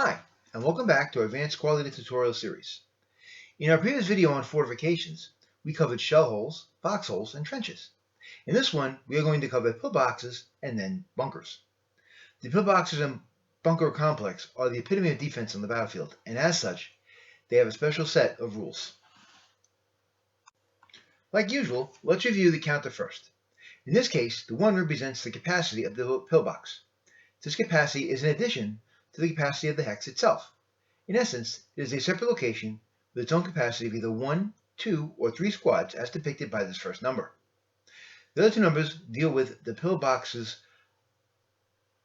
Hi, and welcome back to our Advanced Quality Tutorial series. In our previous video on fortifications, we covered shell holes, foxholes, and trenches. In this one, we are going to cover pillboxes and then bunkers. The pillboxes and bunker complex are the epitome of defense on the battlefield, and as such, they have a special set of rules. Like usual, let's review the counter first. In this case, the 1 represents the capacity of the pillbox. This capacity is in addition to the capacity of the hex itself. In essence, it is a separate location with its own capacity of either 1, 2, or 3 squads as depicted by this first number. The other two numbers deal with the pillbox's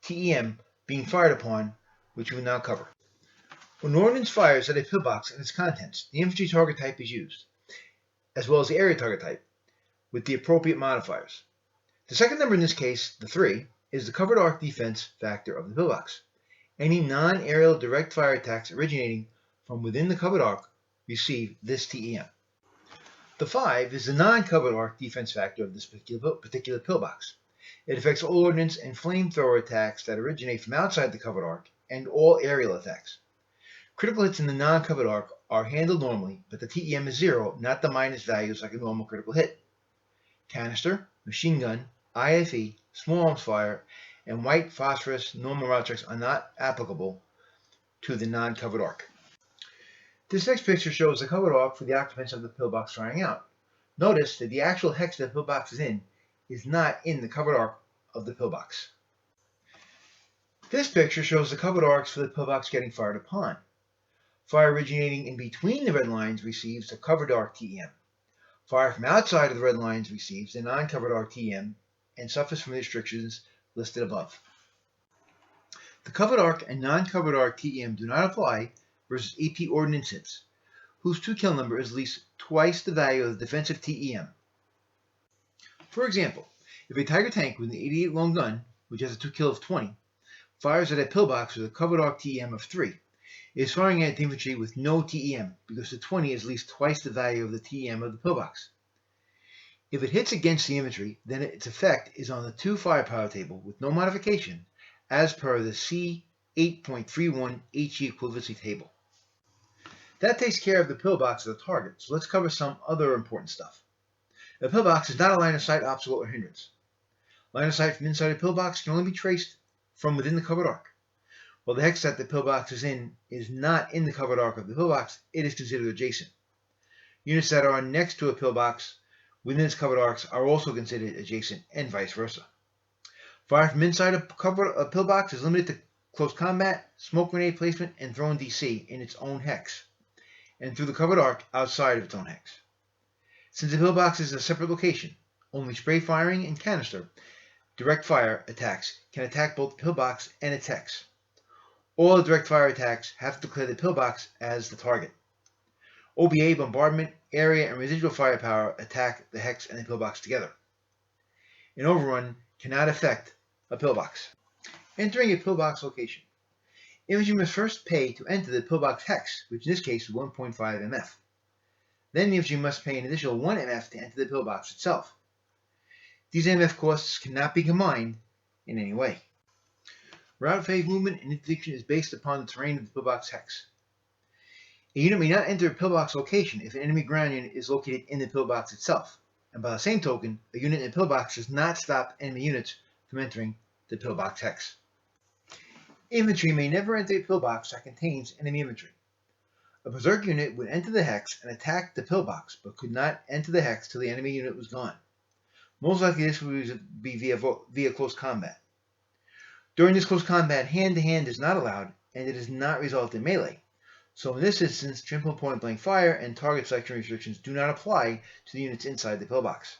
TEM being fired upon, which we will now cover. When ordnance fires at a pillbox and its contents, the infantry target type is used, as well as the area target type, with the appropriate modifiers. The second number in this case, the 3, is the covered arc defense factor of the pillbox. Any non-aerial direct fire attacks originating from within the covered arc receive this TEM. The 5 is the non-covered arc defense factor of this particular pillbox. It affects all ordnance and flamethrower attacks that originate from outside the covered arc and all aerial attacks. Critical hits in the non-covered arc are handled normally, but the TEM is 0, not the minus values like a normal critical hit. Canister, machine gun, IFE, small arms fire, and white phosphorus normal route checks are not applicable to the non-covered arc. This next picture shows the covered arc for the occupants of the pillbox firing out. Notice that the actual hex the pillbox is in is not in the covered arc of the pillbox. This picture shows the covered arcs for the pillbox getting fired upon. Fire originating in between the red lines receives a covered arc TEM. Fire from outside of the red lines receives a non-covered arc TEM and suffers from the restrictions listed above. The covered arc and non-covered arc TEM do not apply versus AP ordnance hits, whose 2-kill number is at least twice the value of the defensive TEM. For example, if a Tiger tank with an 88 long gun, which has a 2-kill of 20, fires at a pillbox with a covered arc TEM of 3, it is firing at the infantry with no TEM because the 20 is at least twice the value of the TEM of the pillbox. If it hits against the infantry, then its effect is on the 2 firepower table with no modification, as per the C8.31 HE equivalency table. That takes care of the pillbox as a target, so let's cover some other important stuff. A pillbox is not a line of sight obstacle or hindrance. Line of sight from inside a pillbox can only be traced from within the covered arc. While the hex that the pillbox is in is not in the covered arc of the pillbox, it is considered adjacent. Units that are next to a pillbox within its covered arcs are also considered adjacent, and vice versa. Fire from inside a pillbox is limited to close combat, smoke grenade placement, and thrown DC in its own hex, and through the covered arc outside of its own hex. Since the pillbox is a separate location, only spray firing and canister direct fire attacks can attack both the pillbox and its hex. All direct fire attacks have to declare the pillbox as the target. OBA, bombardment, area, and residual firepower attack the hex and the pillbox together. An overrun cannot affect a pillbox. Entering a pillbox location. Infantry must first pay to enter the pillbox hex, which in this case is 1.5 MF. Then the infantry must pay an additional 1 MF to enter the pillbox itself. These MF costs cannot be combined in any way. Route phase movement and interdiction is based upon the terrain of the pillbox hex. A unit may not enter a pillbox location if an enemy ground unit is located in the pillbox itself, and by the same token, a unit in a pillbox does not stop enemy units from entering the pillbox hex. Infantry may never enter a pillbox that contains enemy infantry. A berserk unit would enter the hex and attack the pillbox, but could not enter the hex till the enemy unit was gone. Most likely this would be via close combat. During this close combat, hand-to-hand is not allowed, and it does not result in melee. So in this instance, triple point-blank fire and target selection restrictions do not apply to the units inside the pillbox.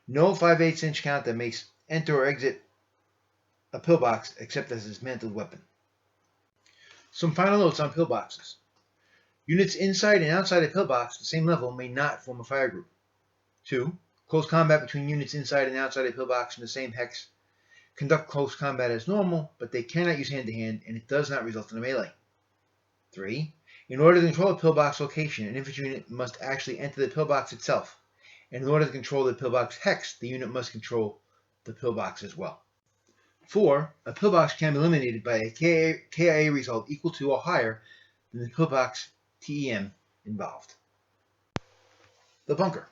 No 5/8 inch counter may enter or exit a pillbox except as a dismantled weapon. Some final notes on pillboxes. Units inside and outside a pillbox at the same level may not form a fire group. 2. Close combat between units inside and outside a pillbox in the same hex conduct close combat as normal, but they cannot use hand-to-hand, and it does not result in a melee. 3. In order to control a pillbox location, an infantry unit must actually enter the pillbox itself, and in order to control the pillbox hex, the unit must control the pillbox as well. 4. A pillbox can be eliminated by a KIA result equal to or higher than the pillbox TEM involved. The bunker.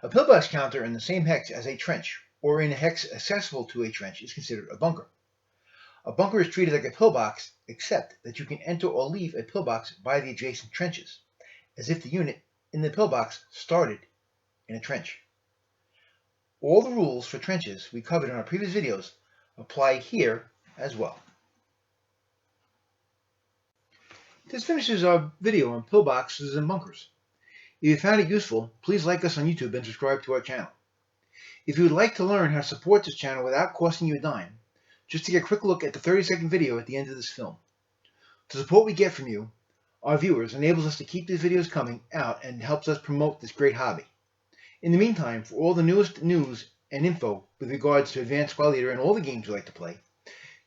A pillbox counter in the same hex as a trench, or in a hex accessible to a trench, is considered a bunker. A bunker is treated like a pillbox, except that you can enter or leave a pillbox by the adjacent trenches, as if the unit in the pillbox started in a trench. All the rules for trenches we covered in our previous videos apply here as well. This finishes our video on pillboxes and bunkers. If you found it useful, please like us on YouTube and subscribe to our channel. If you would like to learn how to support this channel without costing you a dime, just take a quick look at the 30-second video at the end of this film. The support we get from you, our viewers, enables us to keep these videos coming out and helps us promote this great hobby. In the meantime, for all the newest news and info with regards to Advanced Squad Leader and all the games you like to play,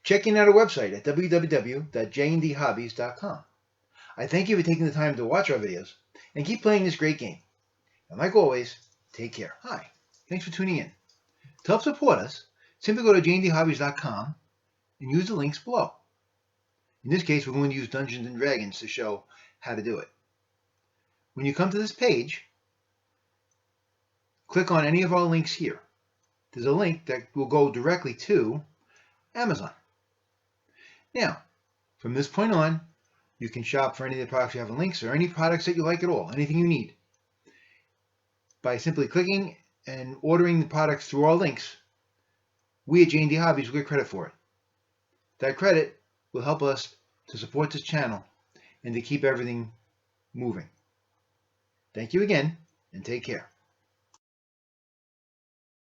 check in at our website at www.jndhobbies.com. I thank you for taking the time to watch our videos and keep playing this great game. And like always, take care. Hi, thanks for tuning in. To help support us, simply go to jndhobbies.com and use the links below. In this case, we're going to use Dungeons & Dragons to show how to do it. When you come to this page, click on any of our links here. There's a link that will go directly to Amazon. Now, from this point on, you can shop for any of the products you have in links or any products that you like at all, anything you need. By simply clicking and ordering the products through our links, we at J&D Hobbies will get credit for it. That credit will help us to support this channel and to keep everything moving. Thank you again, and take care.